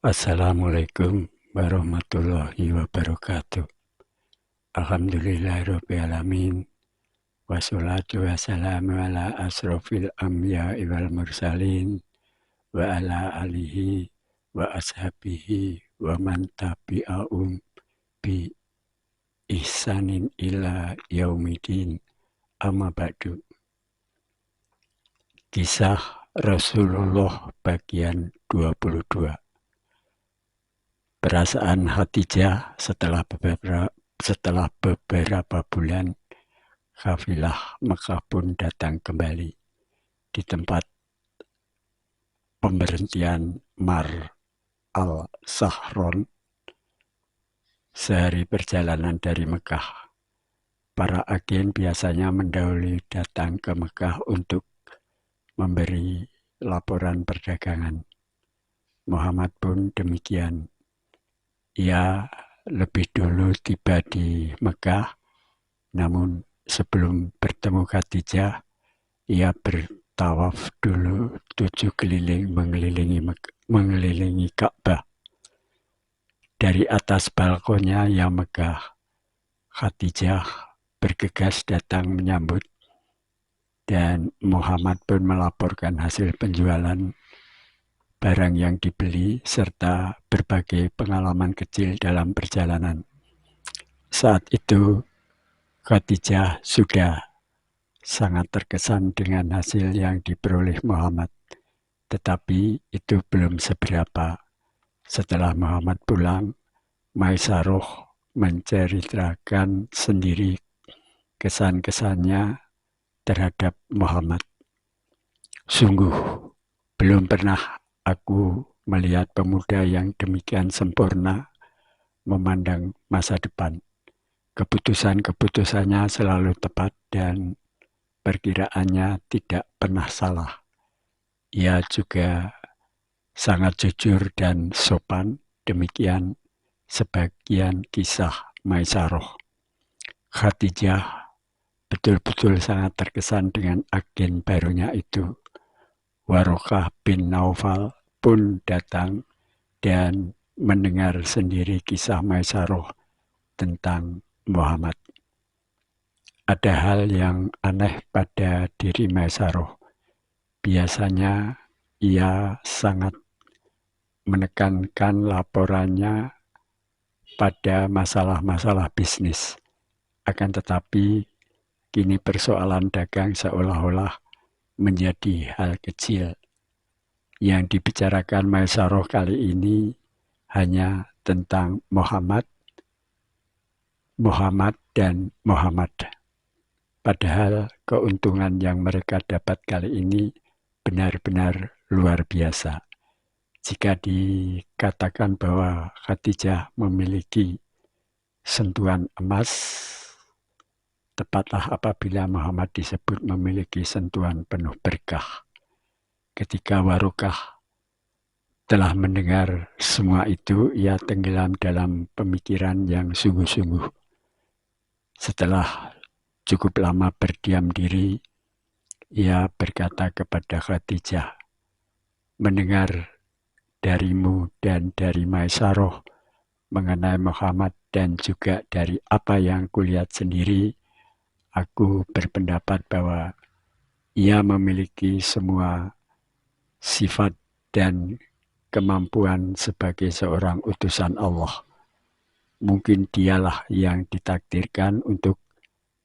Assalamualaikum warahmatullahi wabarakatuh. Alhamdulillahirrabbilalamin. Wassalatu wassalamu ala asrofil anbiya'i wal mursalin wa ala alihi wa ashabihi wa man tabi'ahum bi ihsanin ila yaumidin. Amma ba'du. Kisah Rasulullah bagian 22. Perasaan Khadijah setelah beberapa bulan kafilah Mekah pun datang kembali di tempat pemberhentian Mar al-Sahron. Sehari perjalanan dari Mekah, para agen biasanya mendahului datang ke Mekah untuk memberi laporan perdagangan. Muhammad pun demikian. Ia lebih dulu tiba di Mekah, namun sebelum bertemu Khadijah, ia bertawaf dulu 7 keliling mengelilingi Ka'bah. Dari atas balkonnya yang megah, Khadijah bergegas datang menyambut, dan Muhammad pun melaporkan hasil penjualan barang yang dibeli, serta berbagai pengalaman kecil dalam perjalanan. Saat itu, Khadijah sudah sangat terkesan dengan hasil yang diperoleh Muhammad. Tetapi itu belum seberapa. Setelah Muhammad pulang, Maisarah menceritakan sendiri kesan-kesannya terhadap Muhammad. Sungguh, belum pernah aku melihat pemuda yang demikian sempurna memandang masa depan. Keputusan-keputusannya selalu tepat dan perkiraannya tidak pernah salah. Ia juga sangat jujur dan sopan. Demikian sebagian kisah Maisarah. Khadijah betul-betul sangat terkesan dengan agen barunya itu. Warokah bin Naufal pun datang dan mendengar sendiri kisah Maisarah tentang Muhammad. Ada hal yang aneh pada diri Maisarah. Biasanya ia sangat menekankan laporannya pada masalah-masalah bisnis. Akan tetapi, kini persoalan dagang seolah-olah menjadi hal kecil. Yang dibicarakan Maisarah kali ini hanya tentang Muhammad dan Muhammad. Padahal keuntungan yang mereka dapat kali ini benar-benar luar biasa. Jika dikatakan bahwa Khadijah memiliki sentuhan emas, tepatlah apabila Muhammad disebut memiliki sentuhan penuh berkah. Ketika Warokah telah mendengar semua itu, ia tenggelam dalam pemikiran yang sungguh-sungguh. Setelah cukup lama berdiam diri, ia berkata kepada Khadijah, mendengar darimu dan dari Maisarah mengenai Muhammad dan juga dari apa yang kulihat sendiri, aku berpendapat bahwa ia memiliki semua sifat dan kemampuan sebagai seorang utusan Allah. Mungkin dialah yang ditakdirkan untuk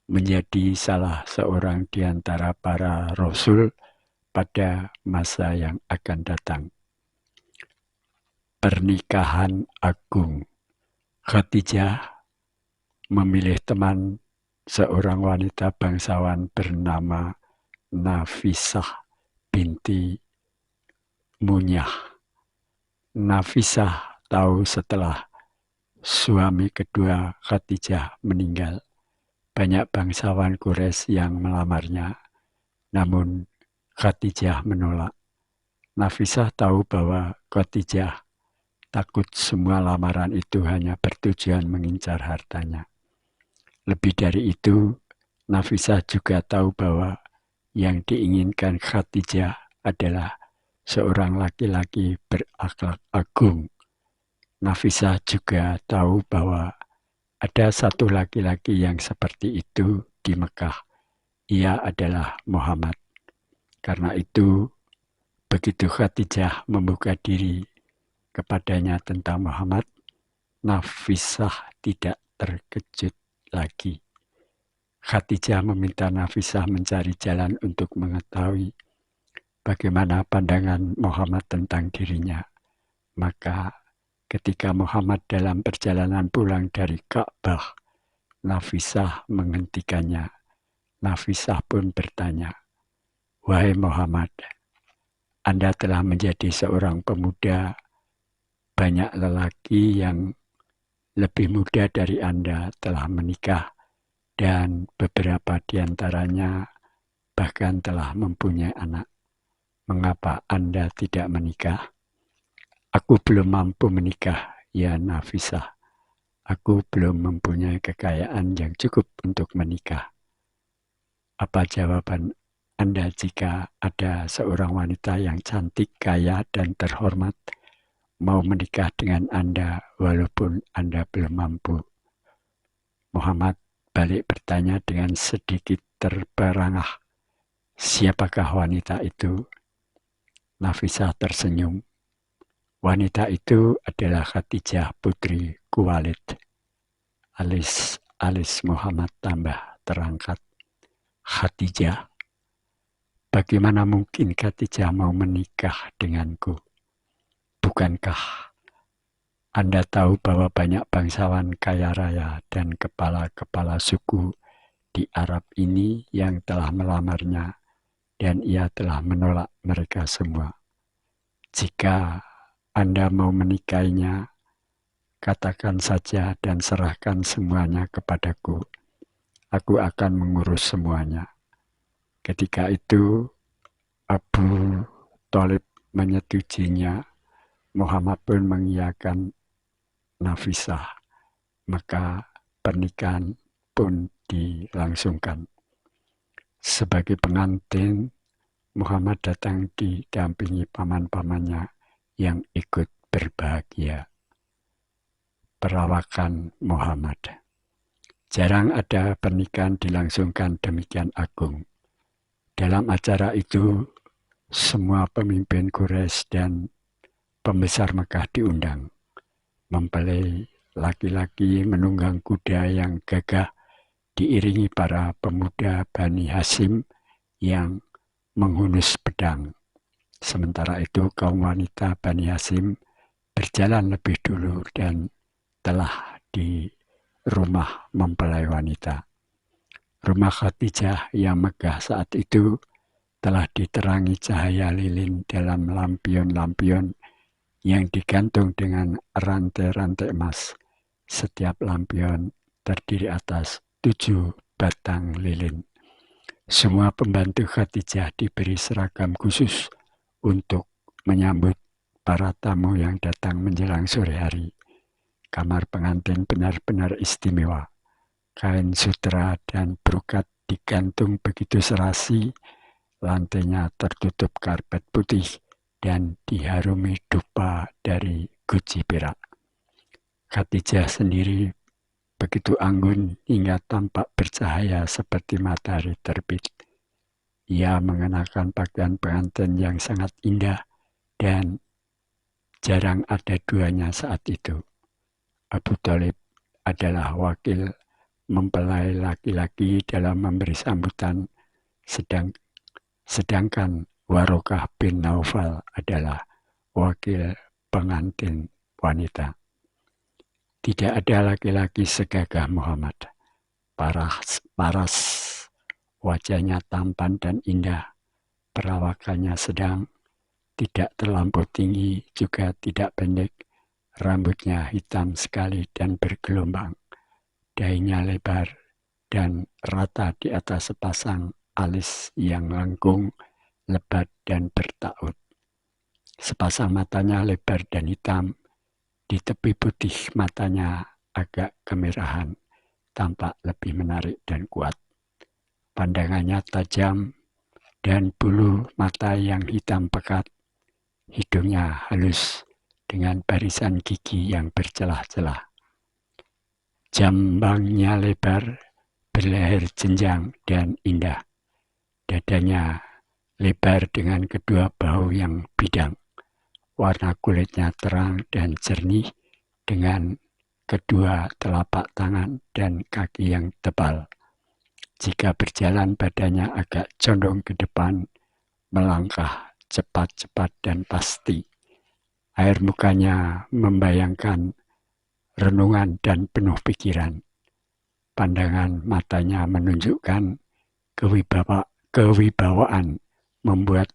menjadi salah seorang di antara para rasul pada masa yang akan datang. Pernikahan agung. Khadijah memilih teman seorang wanita bangsawan bernama Nafisah binti Munyah. Nafisah tahu setelah suami kedua Khadijah meninggal, banyak bangsawan Quraisy yang melamarnya, namun Khadijah menolak. Nafisah tahu bahwa Khadijah takut semua lamaran itu hanya bertujuan mengincar hartanya. Lebih dari itu, Nafisah juga tahu bahwa yang diinginkan Khadijah adalah seorang laki-laki berakhlak agung, Nafisah juga tahu bahwa ada satu laki-laki yang seperti itu di Mekah. Ia adalah Muhammad. Karena itu, begitu Khadijah membuka diri kepadanya tentang Muhammad, Nafisah tidak terkejut lagi. Khadijah meminta Nafisah mencari jalan untuk mengetahui bagaimana pandangan Muhammad tentang dirinya. Maka ketika Muhammad dalam perjalanan pulang dari Ka'bah, Nafisah menghentikannya. Nafisah pun bertanya, "Wahai Muhammad, Anda telah menjadi seorang pemuda, banyak lelaki yang lebih muda dari Anda telah menikah, dan beberapa di antaranya bahkan telah mempunyai anak. Mengapa Anda tidak menikah?" "Aku belum mampu menikah, ya Nafisah. Aku belum mempunyai kekayaan yang cukup untuk menikah." "Apa jawaban Anda jika ada seorang wanita yang cantik, kaya, dan terhormat mau menikah dengan Anda walaupun Anda belum mampu?" Muhammad balik bertanya dengan sedikit terperangah, "Siapakah wanita itu?" Nafisah tersenyum. "Wanita itu adalah Khadijah putri Khuwailid." Alis Muhammad tambah terangkat. "Khadijah? Bagaimana mungkin Khadijah mau menikah denganku? Bukankah Anda tahu bahwa banyak bangsawan kaya raya dan kepala-kepala suku di Arab ini yang telah melamarnya dan ia telah menolak mereka semua. Jika Anda mau menikahinya, katakan saja dan serahkan semuanya kepadaku. Aku akan mengurus semuanya." Ketika itu Abu Thalib menyetujuinya. Muhammad pun mengiyakan Nafisah. Maka pernikahan pun dilangsungkan. Sebagai pengantin, Muhammad datang didampingi paman-pamannya yang ikut berbahagia. Perawakan Muhammad. Jarang ada pernikahan dilangsungkan demikian agung. Dalam acara itu, semua pemimpin Quraisy dan pembesar Mekah diundang. Mempelai laki-laki menunggang kuda yang gagah diiringi para pemuda Bani Hashim yang menghunus pedang. Sementara itu kaum wanita Bani Hashim berjalan lebih dulu dan telah di rumah mempelai wanita. Rumah Khadijah yang megah saat itu telah diterangi cahaya lilin dalam lampion-lampion yang digantung dengan rantai-rantai emas. Setiap lampion terdiri atas 7 batang lilin. Semua pembantu Khadijah diberi seragam khusus untuk menyambut para tamu yang datang menjelang sore hari. Kamar pengantin benar-benar istimewa. Kain sutera dan brokat digantung begitu serasi, lantainya tertutup karpet putih dan diharumi dupa dari guci perak. Khadijah sendiri begitu anggun hingga tampak bercahaya seperti matahari terbit. Ia mengenakan pakaian pengantin yang sangat indah dan jarang ada duanya saat itu. Abu Thalib adalah wakil mempelai laki-laki dalam memberi sambutan, sedangkan Warokah bin Naufal adalah wakil pengantin wanita. Tidak ada laki-laki segagah Muhammad. Paras, wajahnya tampan dan indah, perawakannya sedang, tidak terlampau tinggi, juga tidak pendek, rambutnya hitam sekali dan bergelombang. Dahinya lebar dan rata di atas sepasang alis yang lengkung, lebat dan bertaut. Sepasang matanya lebar dan hitam, di tepi putih matanya agak kemerahan, tampak lebih menarik dan kuat. Pandangannya tajam dan bulu mata yang hitam pekat, hidungnya halus dengan barisan gigi yang bercelah-celah. Jambangnya lebar, berleher jenjang dan indah. Dadanya lebar dengan kedua bahu yang bidang. Warna kulitnya terang dan jernih dengan kedua telapak tangan dan kaki yang tebal. Jika berjalan badannya agak condong ke depan, melangkah cepat-cepat dan pasti. Air mukanya membayangkan renungan dan penuh pikiran. Pandangan matanya menunjukkan kewibawaan, membuat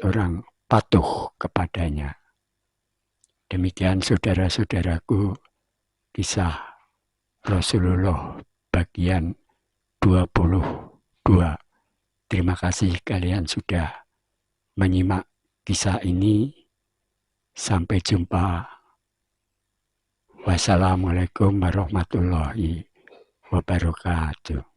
orang patuh kepadanya. Demikian saudara-saudaraku, kisah Rasulullah bagian 22. Terima kasih kalian sudah menyimak kisah ini. Sampai jumpa. Wassalamualaikum warahmatullahi wabarakatuh.